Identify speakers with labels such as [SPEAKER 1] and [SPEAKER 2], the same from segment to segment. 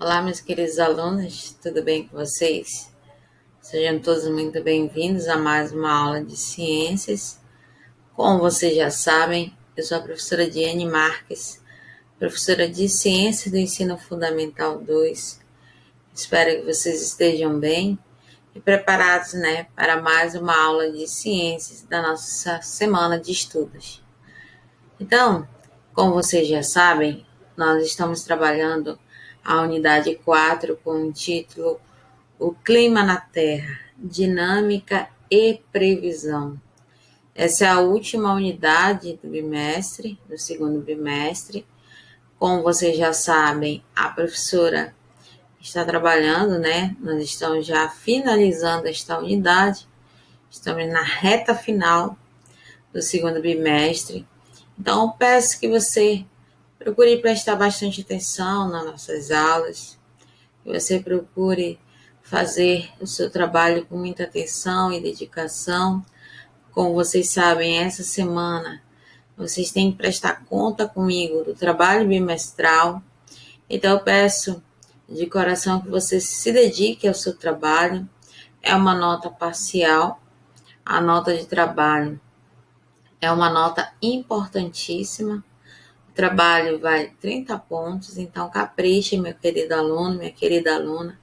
[SPEAKER 1] Olá, meus queridos alunos, tudo bem com vocês? Sejam todos muito bem-vindos a mais uma aula de ciências. Como vocês já sabem, eu sou a professora Diane Marques, professora de Ciências do Ensino Fundamental 2. Espero que vocês estejam bem e preparados, para mais uma aula de ciências da nossa semana de estudos. Então, como vocês já sabem, nós estamos trabalhando a unidade 4 com o título O Clima na Terra, Dinâmica e Previsão. Essa é a última unidade do bimestre, do segundo bimestre. Como vocês já sabem, a professora está trabalhando, Nós estamos já finalizando esta unidade, estamos na reta final do segundo bimestre. Então, eu peço que você procure prestar bastante atenção nas nossas aulas, que você procure fazer o seu trabalho com muita atenção e dedicação. Como vocês sabem, essa semana vocês têm que prestar conta comigo do trabalho bimestral. Então, eu peço de coração que você se dedique ao seu trabalho. É uma nota parcial, a nota de trabalho é uma nota importantíssima. O trabalho vale 30 pontos, então capriche, meu querido aluno, minha querida aluna.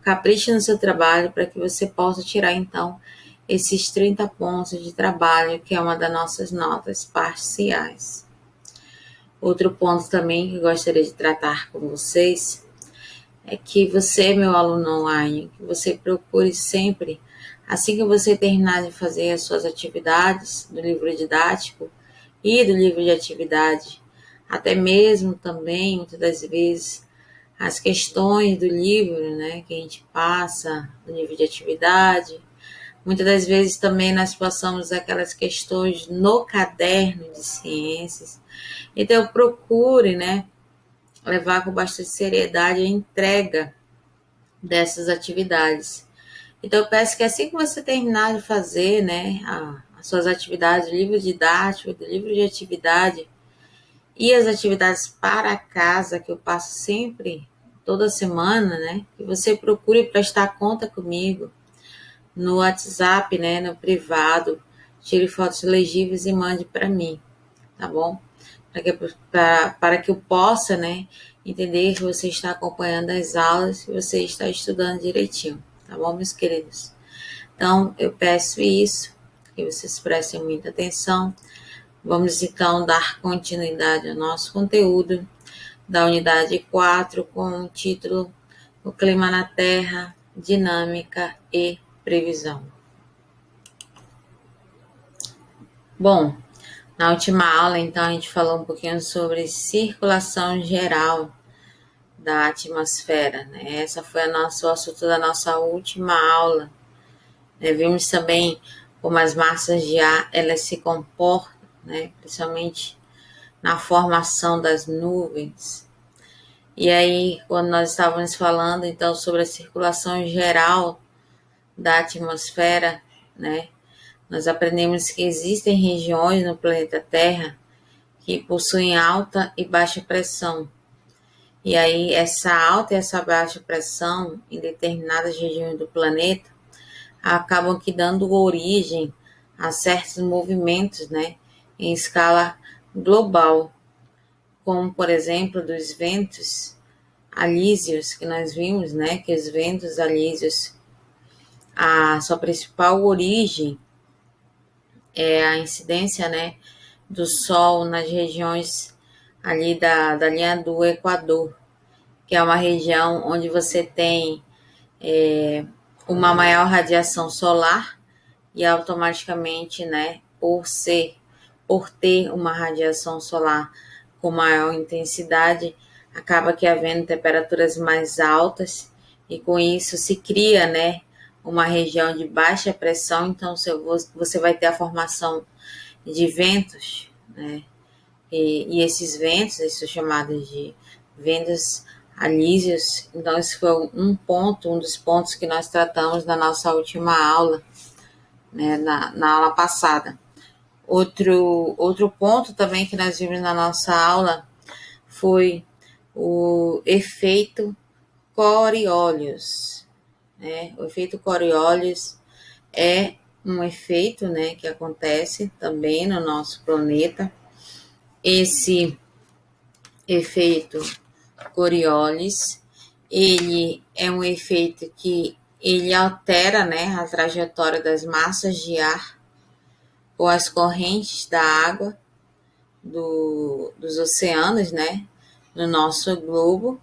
[SPEAKER 1] Capriche no seu trabalho para que você possa tirar, então, esses 30 pontos de trabalho, que é uma das nossas notas parciais. Outro ponto também que eu gostaria de tratar com vocês é que você, meu aluno online, que você procure sempre, assim que você terminar de fazer as suas atividades do livro didático e do livro de atividade, até mesmo também, muitas das vezes, as questões do livro, que a gente passa, do livro de atividade. Muitas das vezes também nós passamos aquelas questões no caderno de ciências. Então, procure, levar com bastante seriedade a entrega dessas atividades. Então, eu peço que assim que você terminar de fazer, as suas atividades, do livro didático, do livro de atividade, e as atividades para casa, que eu passo sempre, toda semana, que você procure prestar conta comigo no WhatsApp, no privado, tire fotos legíveis e mande para mim, tá bom? Para que eu possa, entender que você está acompanhando as aulas e você está estudando direitinho, tá bom, meus queridos? Então, eu peço isso, que vocês prestem muita atenção. Vamos, então, dar continuidade ao nosso conteúdo da unidade 4 com o título O Clima na Terra, Dinâmica e Previsão. Bom, na última aula, então, a gente falou um pouquinho sobre circulação geral da atmosfera, Essa foi o assunto da nossa última aula. Vimos também como as massas de ar, elas se comportam, principalmente na formação das nuvens. E aí, quando nós estávamos falando, então, sobre a circulação geral da atmosfera, nós aprendemos que existem regiões no planeta Terra que possuem alta e baixa pressão. E aí, essa alta e essa baixa pressão em determinadas regiões do planeta acabam que dando origem a certos movimentos, em escala global, como, por exemplo, dos ventos alísios que nós vimos, que os ventos alísios, a sua principal origem é a incidência, do Sol nas regiões ali da linha do Equador, que é uma região onde você tem uma maior radiação solar e automaticamente, por ter uma radiação solar com maior intensidade, acaba que havendo temperaturas mais altas e com isso se cria, uma região de baixa pressão, então você vai ter a formação de ventos, e esses ventos, eles são chamados de ventos alísios. Então, esse foi um dos pontos que nós tratamos na nossa última aula, na aula passada. Outro ponto também que nós vimos na nossa aula foi o efeito Coriolis, né? O efeito Coriolis é um efeito, né, que acontece também no nosso planeta. Esse efeito Coriolis, ele é um efeito que ele altera, né, a trajetória das massas de ar ou as correntes da água dos oceanos, né, no nosso globo.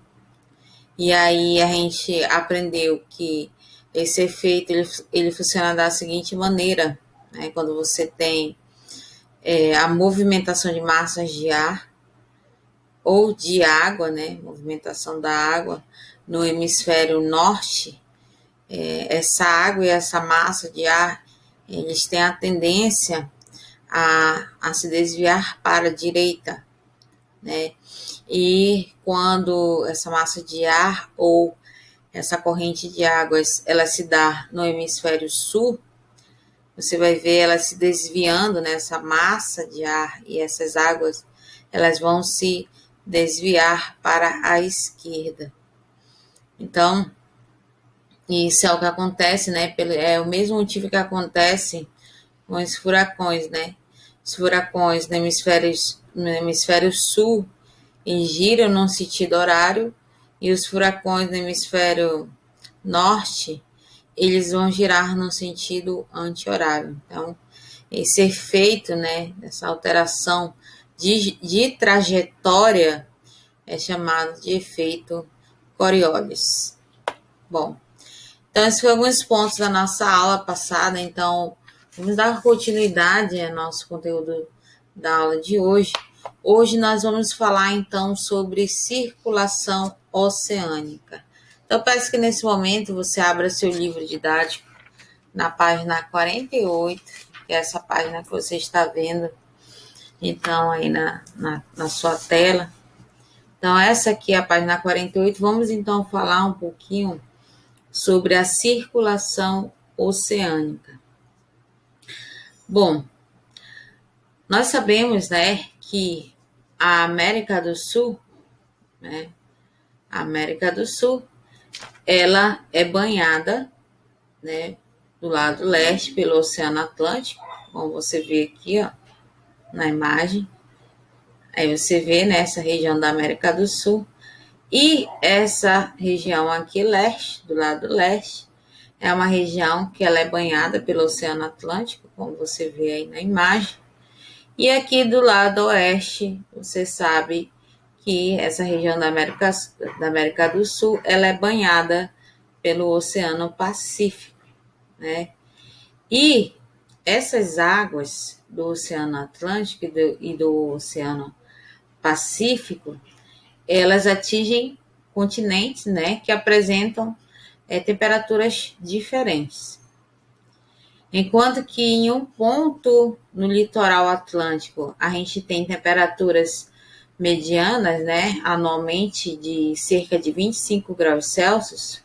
[SPEAKER 1] E aí a gente aprendeu que esse efeito ele funciona da seguinte maneira, né, quando você tem a movimentação de massas de ar ou de água, né, movimentação da água no hemisfério norte, essa água e essa massa de ar, eles têm a tendência a se desviar para a direita, né? E quando essa massa de ar ou essa corrente de águas ela se dá no hemisfério sul, você vai ver ela se desviando nessa massa de ar e essas águas elas vão se desviar para a esquerda. Então, isso é o que acontece, né? É o mesmo motivo que acontece com os furacões, né? Os furacões no hemisfério sul e giram num sentido horário, e os furacões no hemisfério norte, eles vão girar no sentido anti-horário. Então, esse efeito, né, dessa alteração de trajetória é chamado de efeito Coriolis. Bom, então esses foram alguns pontos da nossa aula passada, então vamos dar continuidade ao nosso conteúdo da aula de hoje. Hoje nós vamos falar então sobre circulação oceânica. Então peço que nesse momento você abra seu livro didático na página 48, que é essa página que você está vendo então aí na sua tela. Então essa aqui é a página 48. Vamos então falar um pouquinho sobre a circulação oceânica. Bom, nós sabemos, né, que a América do Sul, né, a América do Sul, ela é banhada, né, do lado leste pelo Oceano Atlântico, como você vê aqui, ó, na imagem. Aí você vê nessa região da América do Sul. E essa região aqui, leste, do lado leste, é uma região que ela é banhada pelo Oceano Atlântico, como você vê aí na imagem. E aqui do lado oeste, você sabe que essa região da América do Sul, ela é banhada pelo Oceano Pacífico, né? E essas águas do Oceano Atlântico e do Oceano Pacífico, elas atingem continentes, né, que apresentam temperaturas diferentes. Enquanto que em um ponto no litoral atlântico a gente tem temperaturas medianas, né, anualmente de cerca de 25 graus Celsius,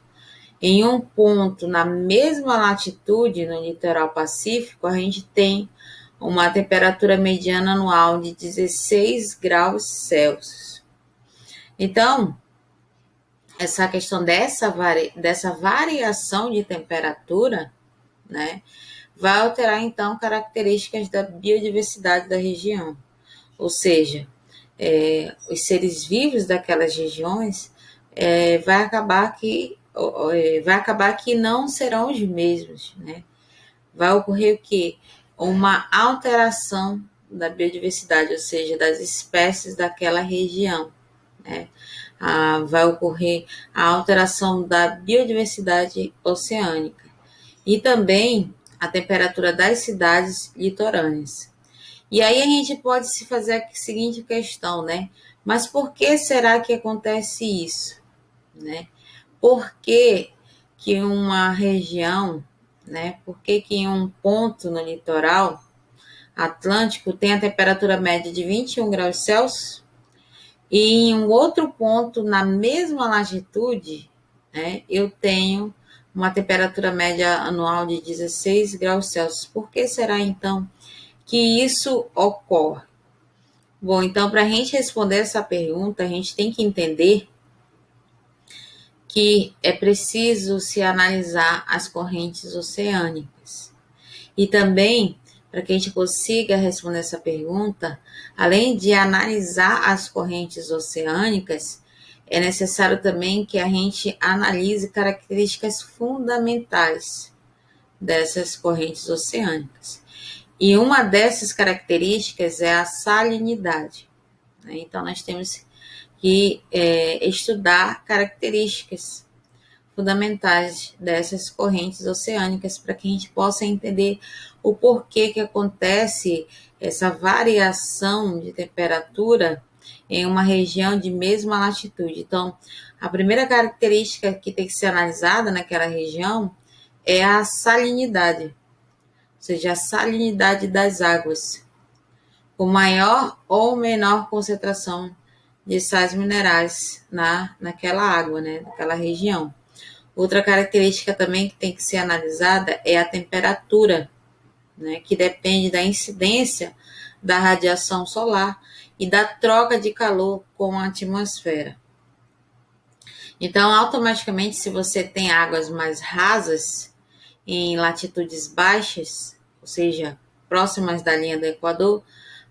[SPEAKER 1] em um ponto na mesma latitude no litoral pacífico a gente tem uma temperatura mediana anual de 16 graus Celsius. Então, essa questão dessa variação de temperatura, né, vai alterar então características da biodiversidade da região. Ou seja, os seres vivos daquelas regiões vai acabar que não serão os mesmos, né? Vai ocorrer o quê? Uma alteração da biodiversidade, ou seja, das espécies daquela região, né? Vai ocorrer a alteração da biodiversidade oceânica e também a temperatura das cidades litorâneas. E aí a gente pode se fazer a seguinte questão, né? Mas por que será que acontece isso, né? Por que que uma região, né? Por que que em um ponto no litoral atlântico tem a temperatura média de 21 graus Celsius e em um outro ponto na mesma latitude, né, eu tenho uma temperatura média anual de 16 graus Celsius. Por que será então que isso ocorre? Bom, então, para a gente responder essa pergunta, a gente tem que entender que é preciso se analisar as correntes oceânicas. E também, para que a gente consiga responder essa pergunta, além de analisar as correntes oceânicas, é necessário também que a gente analise características fundamentais dessas correntes oceânicas. E uma dessas características é a salinidade. Então, nós temos que estudar características fundamentais dessas correntes oceânicas para que a gente possa entender o porquê que acontece essa variação de temperatura em uma região de mesma latitude. Então, a primeira característica que tem que ser analisada naquela região é a salinidade, ou seja, a salinidade das águas, com maior ou menor concentração de sais minerais naquela água, naquela região. Outra característica também que tem que ser analisada é a temperatura, que depende da incidência da radiação solar e da troca de calor com a atmosfera. Então, automaticamente, se você tem águas mais rasas em latitudes baixas, ou seja, próximas da linha do Equador,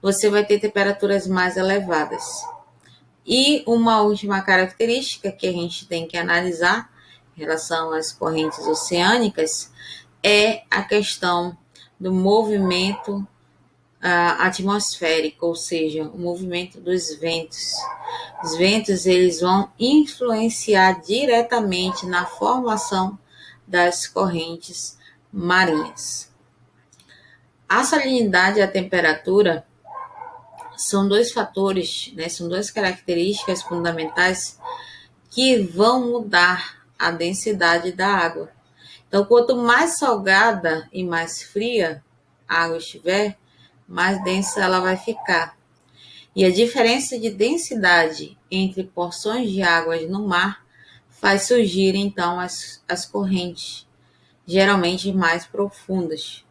[SPEAKER 1] você vai ter temperaturas mais elevadas. E uma última característica que a gente tem que analisar em relação às correntes oceânicas é a questão do movimento atmosférico, ou seja, o movimento dos ventos. Os ventos eles vão influenciar diretamente na formação das correntes marinhas. A salinidade e a temperatura são dois fatores, são duas características fundamentais que vão mudar a densidade da água. Então, quanto mais salgada e mais fria a água estiver, mais densa ela vai ficar. E a diferença de densidade entre porções de águas no mar faz surgir, então, as correntes, geralmente mais profundas.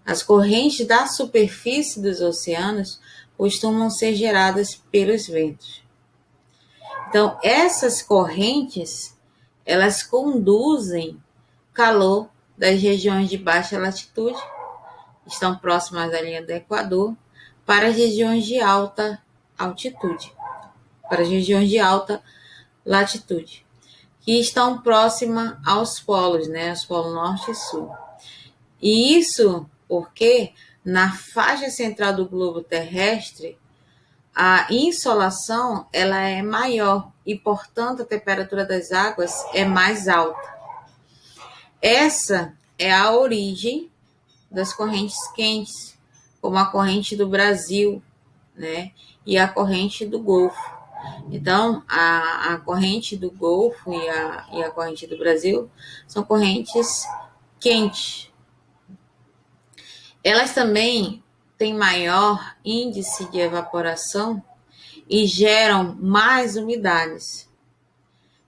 [SPEAKER 1] As correntes da superfície dos oceanos costumam ser geradas pelos ventos. Então, essas correntes, elas conduzem calor das regiões de baixa latitude, estão próximas da linha do Equador, para as regiões de alta altitude, para as regiões de alta latitude, que estão próximas aos polos, aos polos norte e sul. E isso porque na faixa central do globo terrestre, a insolação ela é maior e, portanto, a temperatura das águas é mais alta. Essa é a origem das correntes quentes, como a corrente do Brasil, e a corrente do Golfo. Então, a corrente do Golfo e a corrente do Brasil são correntes quentes. Elas também têm maior índice de evaporação e geram mais umidades.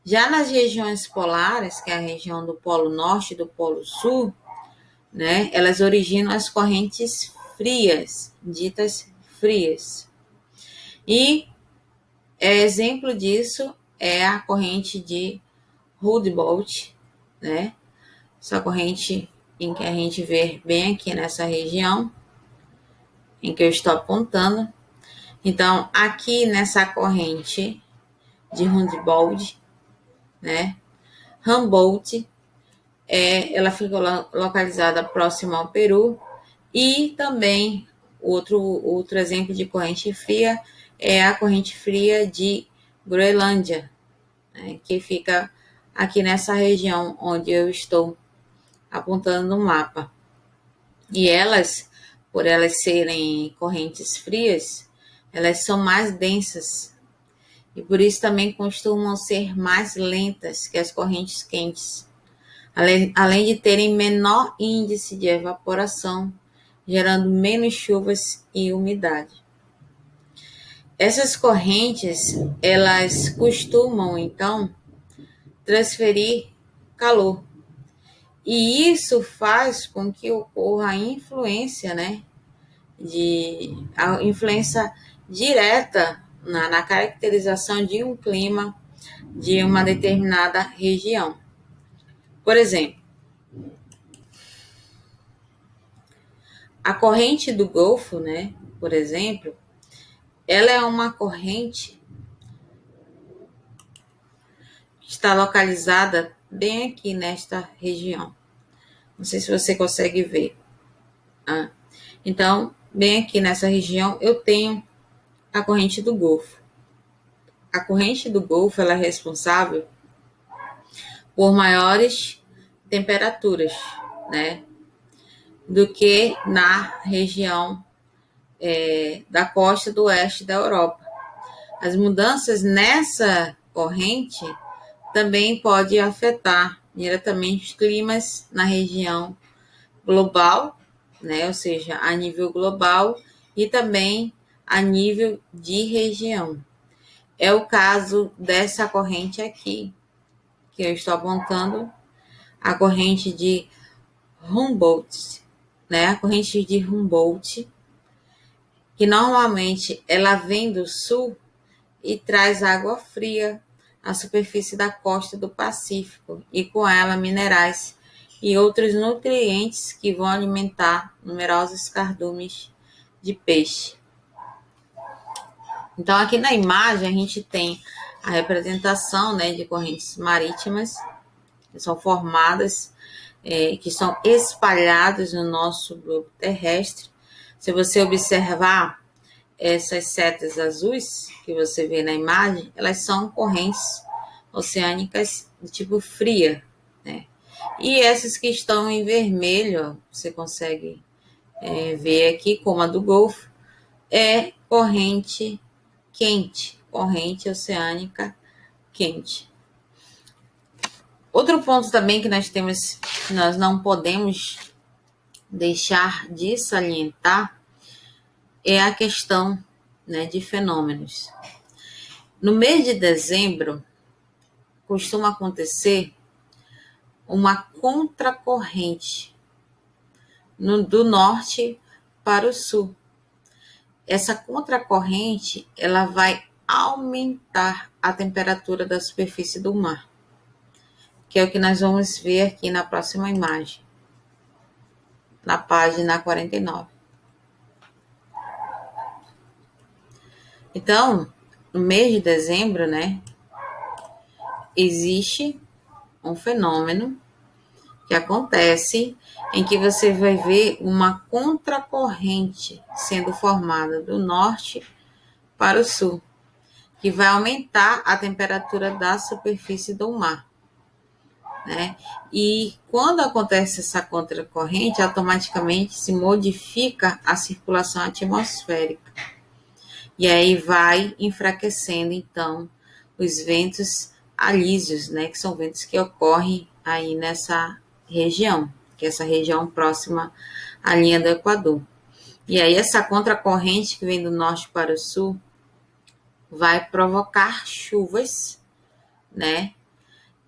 [SPEAKER 1] Já nas regiões polares, que é a região do Polo Norte e do Polo Sul, elas originam as correntes frias, ditas frias. E exemplo disso é a corrente de Humboldt, essa corrente em que a gente vê bem aqui nessa região, em que eu estou apontando. Então, aqui nessa corrente de Humboldt, Humboldt, ela fica localizada próxima ao Peru, e também outro exemplo de corrente fria é a corrente fria de Groenlândia, que fica aqui nessa região onde eu estou apontando no mapa. E elas, por elas serem correntes frias, elas são mais densas e por isso também costumam ser mais lentas que as correntes quentes, além de terem menor índice de evaporação, gerando menos chuvas e umidade. Essas correntes, elas costumam, então, transferir calor. E isso faz com que ocorra a influência, a influência direta na caracterização de um clima de uma determinada região. Por exemplo, a corrente do Golfo, né, por exemplo, ela é uma corrente que está localizada bem aqui nesta região. Não sei se você consegue ver. Então, bem aqui nessa região, eu tenho a corrente do Golfo. A corrente do Golfo ela é responsável por maiores temperaturas, né, do que na região da costa do oeste da Europa. As mudanças nessa corrente também podem afetar diretamente os climas na região global, né, ou seja, a nível global e também a nível de região. É o caso dessa corrente aqui, que eu estou apontando, a corrente de Humboldt, né? A corrente de Humboldt, que normalmente ela vem do sul e traz água fria à superfície da costa do Pacífico e com ela minerais e outros nutrientes que vão alimentar numerosos cardumes de peixe. Então, aqui na imagem, a gente tem a representação, né, de correntes marítimas que são formadas, que são espalhadas no nosso globo terrestre. Se você observar essas setas azuis que você vê na imagem, elas são correntes oceânicas de tipo fria, né? E essas que estão em vermelho, você consegue ver aqui, como a do Golfo, é corrente quente, corrente oceânica quente. Outro ponto também que nós não podemos deixar de salientar é a questão, né, de fenômenos. No mês de dezembro, costuma acontecer uma contracorrente do norte para o sul. Essa contracorrente ela vai aumentar a temperatura da superfície do mar, que é o que nós vamos ver aqui na próxima imagem, na página 49. Então, no mês de dezembro, né, existe um fenômeno que acontece em que você vai ver uma contracorrente sendo formada do norte para o sul, que vai aumentar a temperatura da superfície do mar, né? E quando acontece essa contracorrente, automaticamente se modifica a circulação atmosférica. E aí vai enfraquecendo, então, os ventos alísios, né? Que são ventos que ocorrem aí nessa região, que é essa região próxima à linha do Equador. E aí essa contracorrente que vem do norte para o sul vai provocar chuvas, né?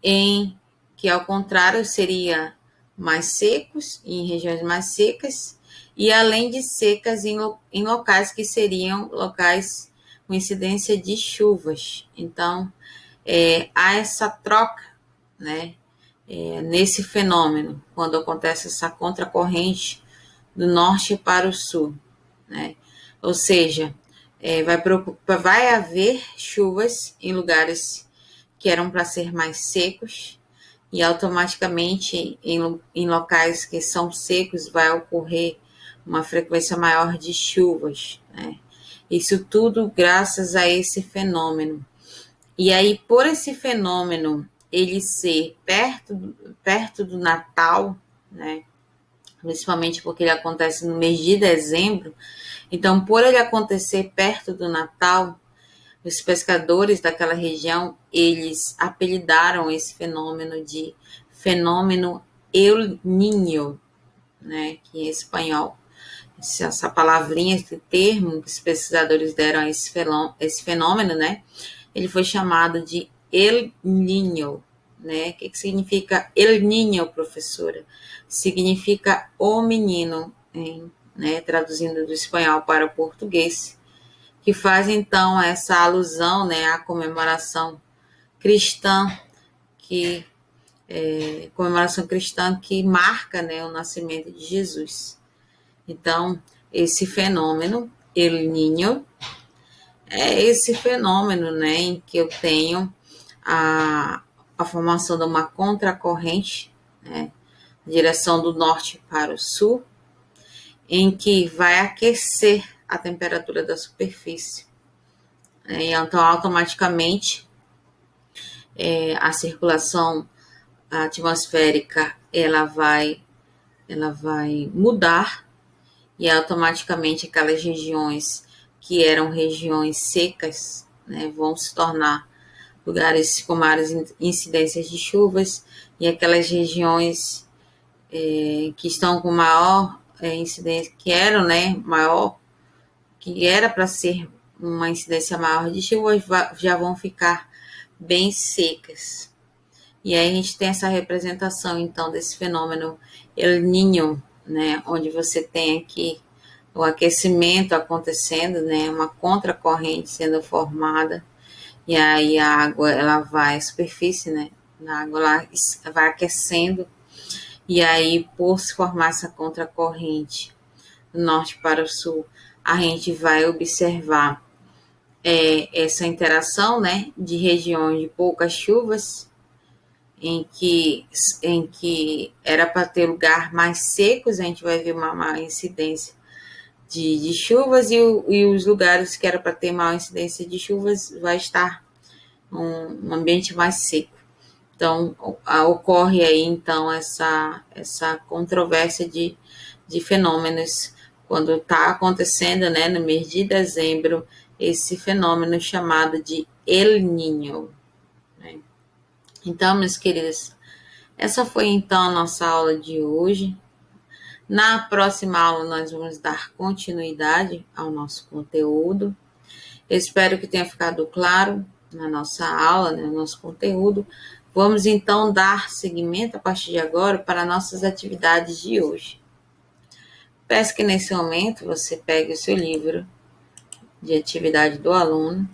[SPEAKER 1] Em que, ao contrário, seria mais secos, em regiões mais secas, e além de secas em locais que seriam locais com incidência de chuvas. Então, há essa troca, né, nesse fenômeno, quando acontece essa contracorrente do norte para o sul, né? Ou seja, vai haver chuvas em lugares que eram para ser mais secos, e automaticamente em locais que são secos vai ocorrer uma frequência maior de chuvas, né? Isso tudo graças a esse fenômeno. E aí, por esse fenômeno ele ser perto do Natal, né? Principalmente porque ele acontece no mês de dezembro, então, por ele acontecer perto do Natal, os pescadores daquela região, eles apelidaram esse fenômeno de fenômeno El Niño, né, que em espanhol, essa palavrinha, esse termo que os pesquisadores deram a esse fenômeno, né, ele foi chamado de El Niño, né? O que significa El Niño, professora? Significa o menino, né, traduzindo do espanhol para o português, que faz então essa alusão, né, à comemoração cristã, comemoração cristã que marca, né, o nascimento de Jesus. Então, esse fenômeno, El Niño, é esse fenômeno, né, em que eu tenho a formação de uma contracorrente, né, direção do norte para o sul, em que vai aquecer a temperatura da superfície. Então, automaticamente, a circulação atmosférica ela vai mudar e automaticamente aquelas regiões que eram regiões secas, né, vão se tornar lugares com maiores incidências de chuvas, e aquelas regiões que estão com maior incidência, que eram, né, maior, que era para ser uma incidência maior de chuvas, já vão ficar bem secas. E aí a gente tem essa representação, então, desse fenômeno El Niño, né, onde você tem aqui o aquecimento acontecendo, né, uma contracorrente sendo formada, e aí a água, ela vai, a superfície, né, a água ela vai aquecendo, e aí por se formar essa contracorrente do norte para o sul, a gente vai observar essa interação, né, de regiões de poucas chuvas, em que era para ter lugar mais secos, a gente vai ver uma maior incidência de chuvas, e os lugares que era para ter maior incidência de chuvas vai estar um ambiente mais seco. Então, ocorre aí, então, essa controvérsia de fenômenos, quando está acontecendo, né, no mês de dezembro, esse fenômeno chamado de El Niño. Né? Então, meus queridos, essa foi, então, a nossa aula de hoje. Na próxima aula, nós vamos dar continuidade ao nosso conteúdo. Eu espero que tenha ficado claro na nossa aula, né, no nosso conteúdo. Vamos, então, dar seguimento a partir de agora para nossas atividades de hoje. Peço que, nesse momento, você pegue o seu livro de atividade do aluno.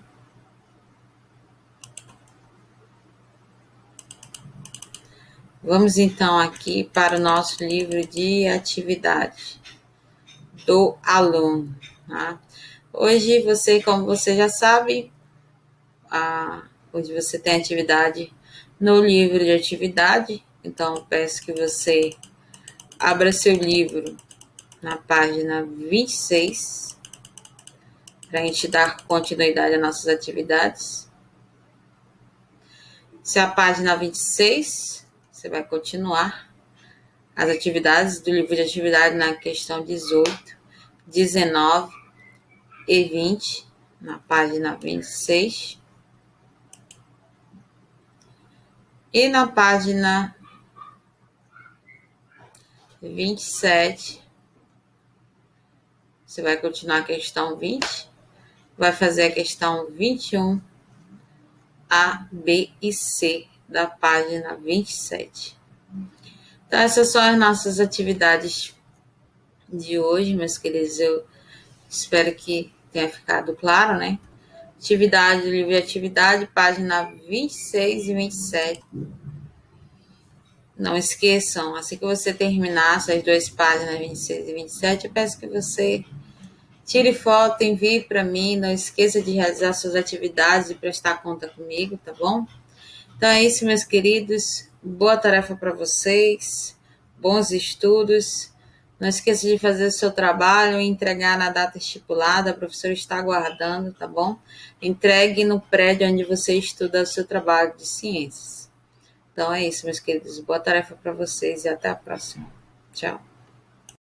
[SPEAKER 1] Vamos, então, aqui para o nosso livro de atividade do aluno. Tá? Hoje, como você já sabe, hoje você tem atividade no livro de atividade. Então, peço que você abra seu livro na página 26, para a gente dar continuidade às nossas atividades. Se a página 26, você vai continuar as atividades do livro de atividade na questão 18, 19 e 20, na página 26. E na página 27, você vai continuar a questão 20, vai fazer a questão 21, A, B e C da página 27. Então, essas são as nossas atividades de hoje, meus queridos. Eu espero que tenha ficado claro, né? Atividade, livro de atividade, página 26 e 27. Não esqueçam, assim que você terminar essas duas páginas, 26 e 27, eu peço que você tire foto, envie para mim. Não esqueça de realizar suas atividades e prestar conta comigo, tá bom? Então é isso, meus queridos. Boa tarefa para vocês. Bons estudos. Não esqueça de fazer o seu trabalho e entregar na data estipulada. A professora está aguardando, tá bom? Entregue no prédio onde você estuda o seu trabalho de ciências. Então é isso, meus queridos. Boa tarefa para vocês e até a próxima. Tchau.